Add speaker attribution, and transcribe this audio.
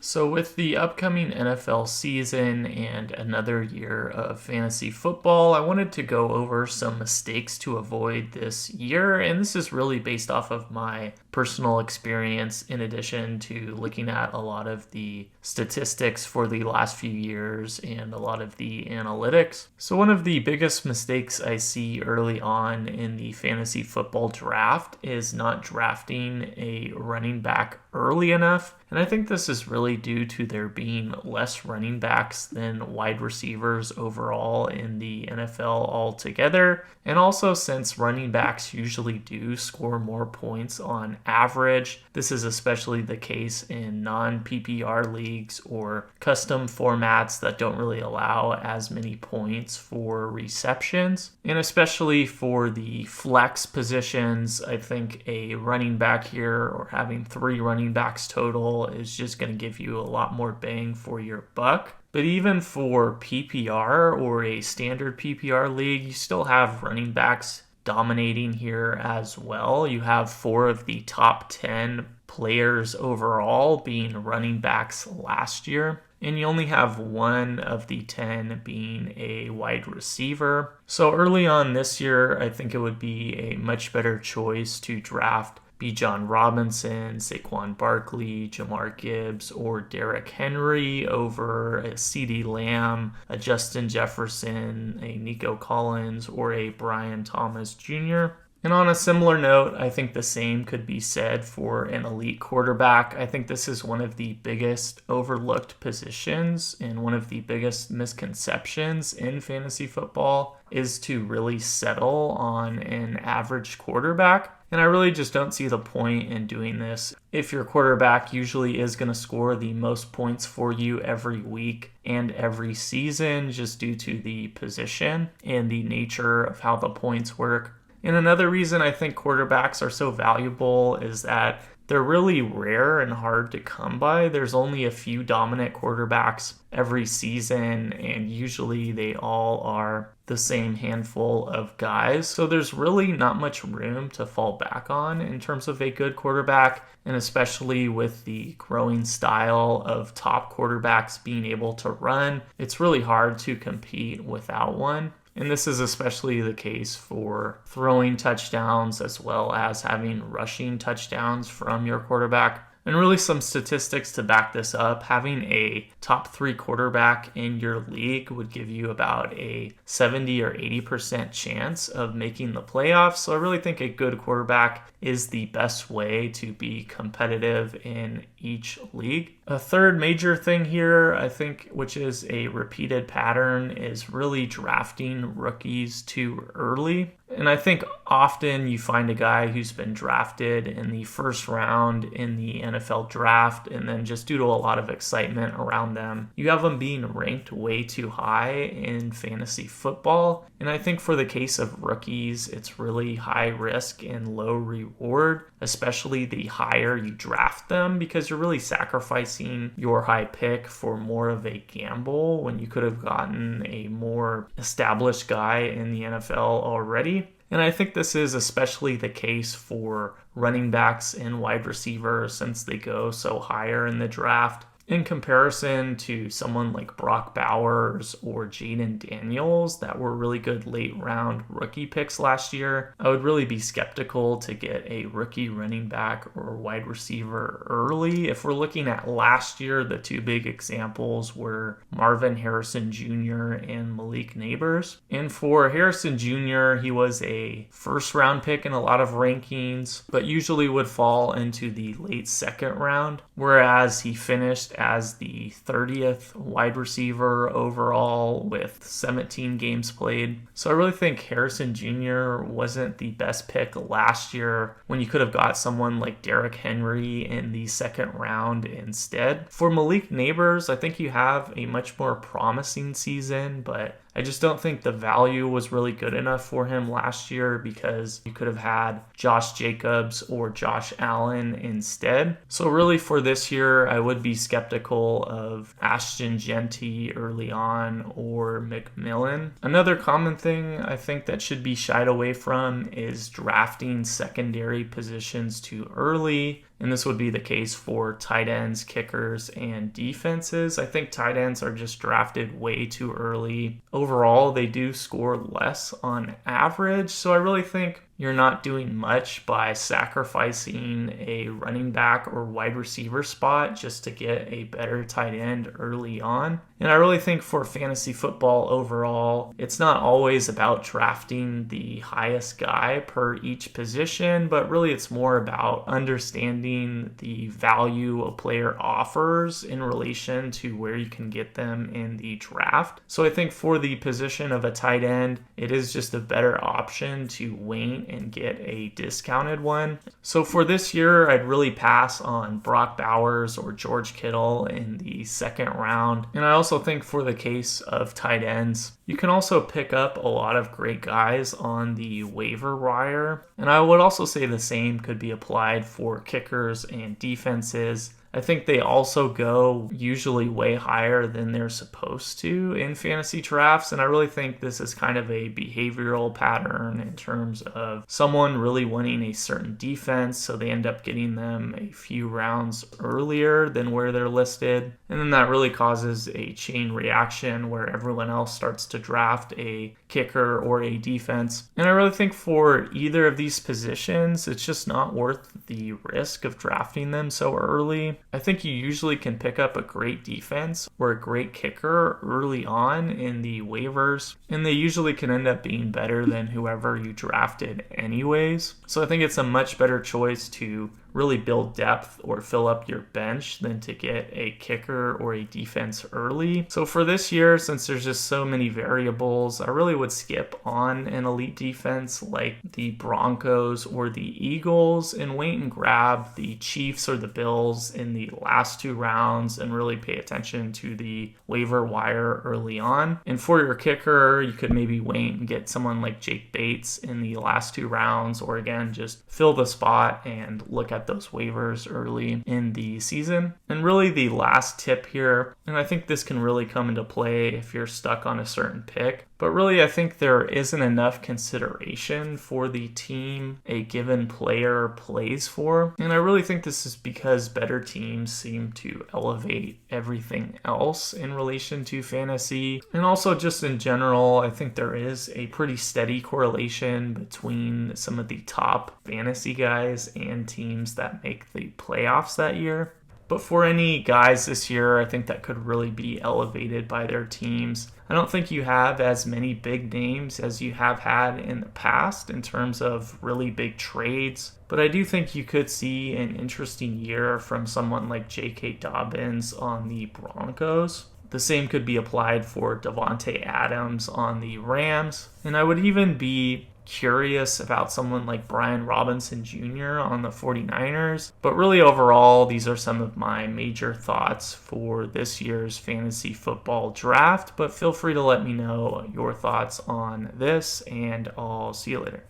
Speaker 1: So, with the upcoming NFL season and another year of fantasy football, I wanted to go over some mistakes to avoid this year. And this is really based off of my personal experience, in addition to looking at a lot of the statistics for the last few years and a lot of the analytics. So, one of the biggest mistakes I see early on in the fantasy football draft is not drafting a running back early enough. And I think this is really due to there being less running backs than wide receivers overall in the NFL altogether. And also, since running backs usually do score more points on average, this is especially the case in non PPR leagues or custom formats that don't really allow as many points for receptions. And especially for the flex positions, I think a running back here or having 3 running backs total is just going to give you a lot more bang for your buck. But even for PPR or a standard PPR league, you still have running backs dominating here as well. You have 4 of the top 10 players overall being running backs last year. And you only have 1 of the 10 being a wide receiver. So early on this year, I think it would be a much better choice to draft Bijan Robinson, Saquon Barkley, Jamar Gibbs, or Derrick Henry over a CeeDee Lamb, a Justin Jefferson, a Nico Collins, or a Brian Thomas Jr. And on a similar note, I think the same could be said for an elite quarterback. I think this is one of the biggest overlooked positions and one of the biggest misconceptions in fantasy football is to really settle on an average quarterback. And I really just don't see the point in doing this if your quarterback usually is going to score the most points for you every week and every season just due to the position and the nature of how the points work. And another reason I think quarterbacks are so valuable is that they're really rare and hard to come by. There's only a few dominant quarterbacks every season, and usually they all are the same handful of guys. So there's really not much room to fall back on in terms of a good quarterback, and especially with the growing style of top quarterbacks being able to run, it's really hard to compete without one. And this is especially the case for throwing touchdowns as well as having rushing touchdowns from your quarterback. And really some statistics to back this up. Having a top 3 quarterback in your league would give you about a 70 or 80% chance of making the playoffs. So I really think a good quarterback is the best way to be competitive in each league. A third major thing here, I think, which is a repeated pattern, is really drafting rookies too early. And I think often you find a guy who's been drafted in the first round in the NFL draft, and then just due to a lot of excitement around them, you have them being ranked way too high in fantasy football. And I think for the case of rookies, it's really high risk and low reward, especially the higher you draft them, because you're really sacrificing your high pick for more of a gamble when you could have gotten a more established guy in the NFL already. And I think this is especially the case for running backs and wide receivers since they go so higher in the draft. In comparison to someone like Brock Bowers or Jaden Daniels that were really good late round rookie picks last year, I would really be skeptical to get a rookie running back or wide receiver early. If we're looking at last year, the 2 big examples were Marvin Harrison Jr. and Malik Nabers. And for Harrison Jr., he was a first round pick in a lot of rankings, but usually would fall into the late second round, whereas he finished as the 30th wide receiver overall with 17 games played. So I really think Harrison Jr. wasn't the best pick last year when you could have got someone like Derrick Henry in the second round instead. For Malik Nabers, I think you have a much more promising season, but I just don't think the value was really good enough for him last year because you could have had Josh Jacobs or Josh Allen instead. So really for this year, I would be skeptical of Ashton Jeanty early on or McMillan. Another common thing I think that should be shied away from is drafting secondary positions too early. And this would be the case for tight ends, kickers, and defenses. I think tight ends are just drafted way too early. Overall, they do score less on average. So I really think you're not doing much by sacrificing a running back or wide receiver spot just to get a better tight end early on. And I really think for fantasy football overall, it's not always about drafting the highest guy per each position, but really it's more about understanding the value a player offers in relation to where you can get them in the draft. So I think for the position of a tight end, it is just a better option to wait and get a discounted one. So for this year, I'd really pass on Brock Bowers or George Kittle in the second round. And I also think for the case of tight ends, you can also pick up a lot of great guys on the waiver wire. And I would also say the same could be applied for kickers and defenses. I think they also go usually way higher than they're supposed to in fantasy drafts, and I really think this is kind of a behavioral pattern in terms of someone really wanting a certain defense, so they end up getting them a few rounds earlier than where they're listed, and then that really causes a chain reaction where everyone else starts to draft a kicker or a defense. And I really think for either of these positions, it's just not worth the risk of drafting them so early. I think you usually can pick up a great defense or a great kicker early on in the waivers, and they usually can end up being better than whoever you drafted anyways. So I think it's a much better choice to really build depth or fill up your bench than to get a kicker or a defense early. So for this year, since there's just so many variables, I really would skip on an elite defense like the Broncos or the Eagles and wait and grab the Chiefs or the Bills in the last two rounds and really pay attention to the waiver wire early on. And for your kicker, you could maybe wait and get someone like Jake Bates in the last two rounds, or again, just fill the spot and look at those waivers early in the season. And really the last tip here, and I think this can really come into play if you're stuck on a certain pick, but really I think there isn't enough consideration for the team a given player plays for. And I really think this is because better teams seem to elevate everything else in relation to fantasy. And also just in general, I think there is a pretty steady correlation between some of the top fantasy guys and teams that make the playoffs that year. But for any guys this year, I think that could really be elevated by their teams. I don't think you have as many big names as you have had in the past in terms of really big trades. But I do think you could see an interesting year from someone like J.K. Dobbins on the Broncos. The same could be applied for Davante Adams on the Rams. And I would even be curious about someone like Brian Robinson Jr. on the 49ers. But really overall, these are some of my major thoughts for this year's fantasy football draft. But feel free to let me know your thoughts on this, and I'll see you later.